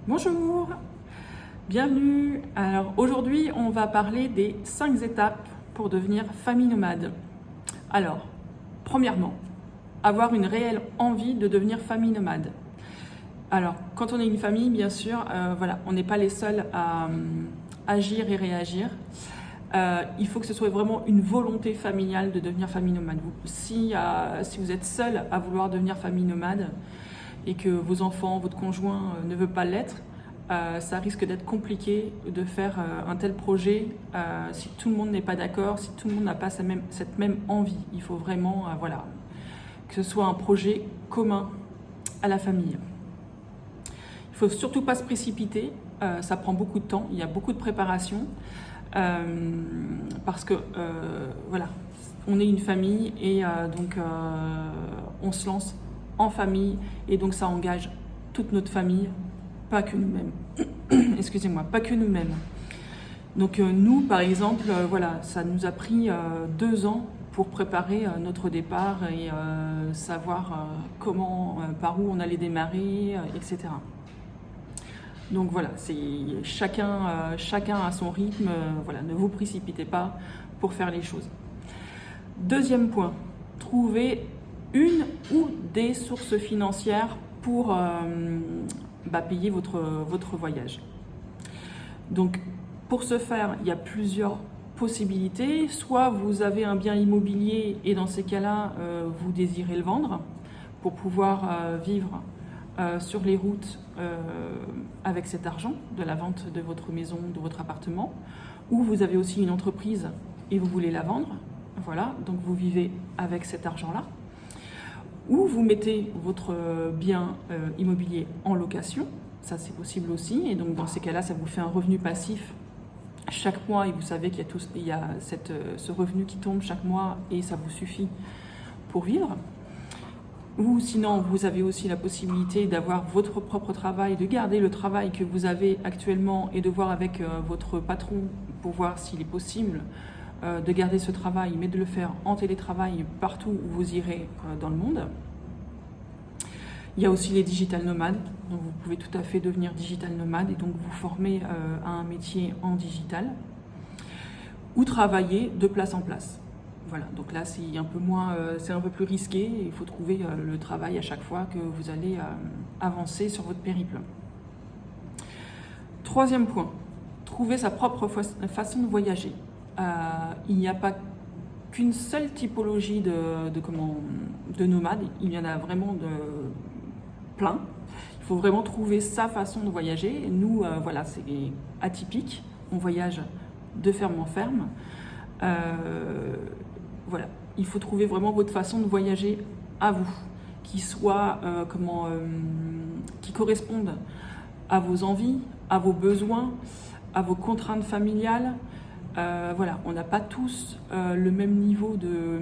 Bonjour, bienvenue. Alors aujourd'hui, on va parler des 5 étapes pour devenir famille nomade. Alors, premièrement, avoir une réelle envie de devenir famille nomade. Alors, quand on est une famille, bien sûr, voilà, on n'est pas les seuls à agir et réagir. Il faut que ce soit vraiment une volonté familiale de devenir famille nomade. Si vous êtes seul à vouloir devenir famille nomade et que vos enfants, votre conjoint ne veut pas l'être, ça risque d'être compliqué de faire un tel projet si tout le monde n'est pas d'accord, si tout le monde n'a pas cette même envie. Il faut vraiment voilà, que ce soit un projet commun à la famille. Il ne faut surtout pas se précipiter, ça prend beaucoup de temps, il y a beaucoup de préparation, parce que voilà, on est une famille et donc on se lance en famille et donc ça engage toute notre famille, pas que nous-mêmes. Excusez-moi, pas que nous-mêmes. Donc nous, par exemple, voilà, ça nous a pris 2 ans pour préparer notre départ et savoir comment, par où on allait démarrer, etc. Donc voilà, c'est chacun à son rythme. Voilà, ne vous précipitez pas pour faire les choses. Deuxième point, trouver une ou des sources financières pour payer votre voyage. Donc pour ce faire, il y a plusieurs possibilités. Soit vous avez un bien immobilier et dans ces cas-là, vous désirez le vendre pour pouvoir vivre sur les routes avec cet argent de la vente de votre maison, de votre appartement. Ou vous avez aussi une entreprise et vous voulez la vendre. Voilà, donc vous vivez avec cet argent-là. Ou vous mettez votre bien immobilier en location, ça c'est possible aussi, et donc dans ces cas-là, ça vous fait un revenu passif chaque mois, et vous savez qu'il y a ce revenu qui tombe chaque mois, et ça vous suffit pour vivre. Ou sinon, vous avez aussi la possibilité d'avoir votre propre travail, de garder le travail que vous avez actuellement, et de voir avec votre patron pour voir s'il est possible de garder ce travail, mais de le faire en télétravail partout où vous irez dans le monde. Il y a aussi les digital nomades, donc vous pouvez tout à fait devenir digital nomade et donc vous former à un métier en digital ou travailler de place en place. Voilà, donc là c'est un peu moins, c'est un peu plus risqué, il faut trouver le travail à chaque fois que vous allez avancer sur votre périple. Troisième point, trouver sa propre façon de voyager. Il n'y a pas qu'une seule typologie de nomades, il y en a vraiment plein. Il faut vraiment trouver sa façon de voyager. Nous, voilà, c'est atypique, on voyage de ferme en ferme. Voilà, il faut trouver vraiment votre façon de voyager à vous, qui soit qui corresponde à vos envies, à vos besoins, à vos contraintes familiales. Voilà, on n'a pas tous le même niveau de...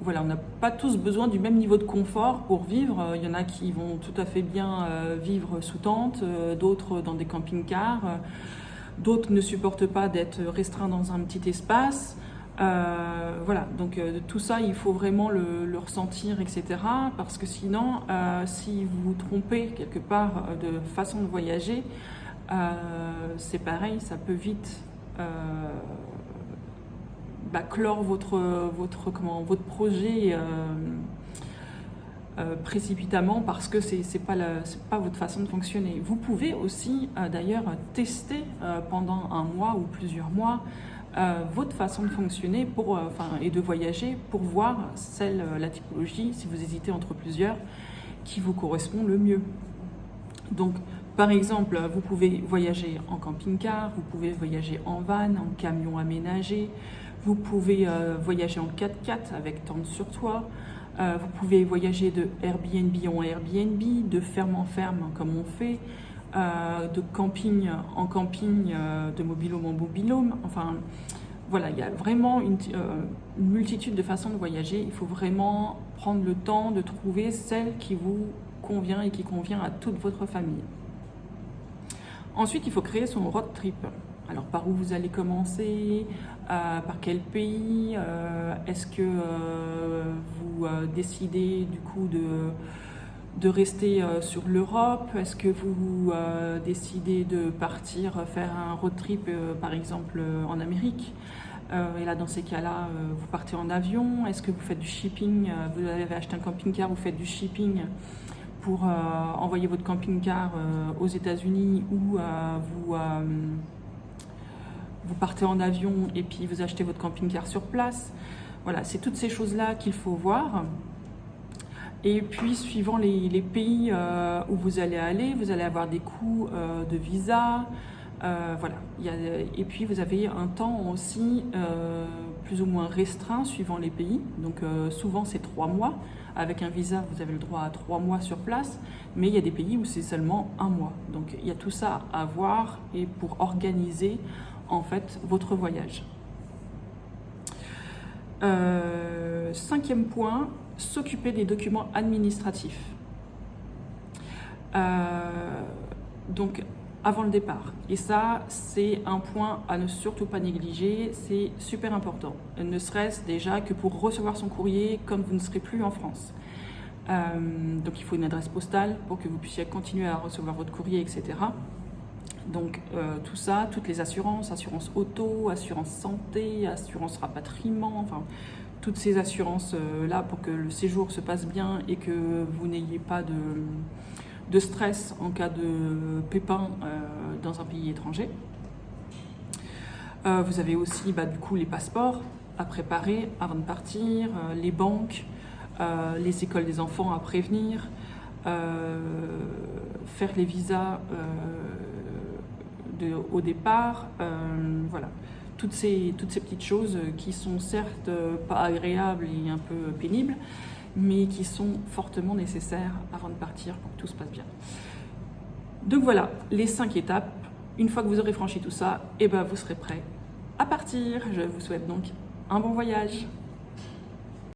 voilà, on n'a pas tous besoin du même niveau de confort pour vivre. Il y en a qui vont tout à fait bien vivre sous tente, d'autres dans des camping-cars, d'autres ne supportent pas d'être restreints dans un petit espace. Voilà, donc tout ça, il faut vraiment le ressentir, etc. Parce que sinon, si vous vous trompez quelque part de façon de voyager, c'est pareil, ça peut vite clore votre projet précipitamment parce que c'est pas votre façon de fonctionner. Vous pouvez aussi d'ailleurs tester pendant un mois ou plusieurs mois votre façon de fonctionner et de voyager pour voir la typologie, si vous hésitez entre plusieurs, qui vous correspond le mieux. Donc, par exemple, vous pouvez voyager en camping-car, vous pouvez voyager en van, en camion aménagé, vous pouvez voyager en 4x4 avec tente sur toit, vous pouvez voyager de Airbnb en Airbnb, de ferme en ferme comme on fait, de camping en camping, de mobil-home en mobil-home. Enfin, voilà, il y a vraiment une multitude de façons de voyager. Il faut vraiment prendre le temps de trouver celle qui vous convient et qui convient à toute votre famille. Ensuite, il faut créer son road trip. Alors, par où vous allez commencer, par quel pays, est-ce que vous décidez du coup de rester sur l'Europe? Est-ce que vous décidez de partir faire un road trip, par exemple, en Amérique? Et là, dans ces cas-là, vous partez en avion. Est-ce que vous faites du shipping? Vous avez acheté un camping-car, vous faites du shipping pour envoyer votre camping-car aux États-Unis, ou vous partez en avion et puis vous achetez votre camping-car sur place. Voilà, c'est toutes ces choses-là qu'il faut voir. Et puis, suivant les pays où vous allez avoir des coûts de visa. Voilà. Et puis, vous avez un temps aussi plus ou moins restreint suivant les pays. Donc, souvent, c'est 3 mois. Avec un visa, vous avez le droit à 3 mois sur place. Mais il y a des pays où c'est seulement 1 mois. Donc, il y a tout ça à voir et pour organiser, en fait, votre voyage. 5e point, s'occuper des documents administratifs. Donc, avant le départ. Et ça, c'est un point à ne surtout pas négliger, c'est super important. Ne serait-ce déjà que pour recevoir son courrier comme vous ne serez plus en France. Donc, il faut une adresse postale pour que vous puissiez continuer à recevoir votre courrier, etc. Donc, tout ça, toutes les assurances, assurance auto, assurance santé, assurance rapatriement, enfin, toutes ces assurances-là pour que le séjour se passe bien et que vous n'ayez pas de stress en cas de pépin dans un pays étranger. Vous avez aussi du coup les passeports à préparer avant de partir, les banques, les écoles des enfants à prévenir, faire les visas au départ, voilà. Toutes ces petites choses qui sont certes pas agréables et un peu pénibles, mais qui sont fortement nécessaires avant de partir pour que tout se passe bien. Donc voilà, les 5 étapes. Une fois que vous aurez franchi tout ça, vous serez prêt à partir. Je vous souhaite donc un bon voyage.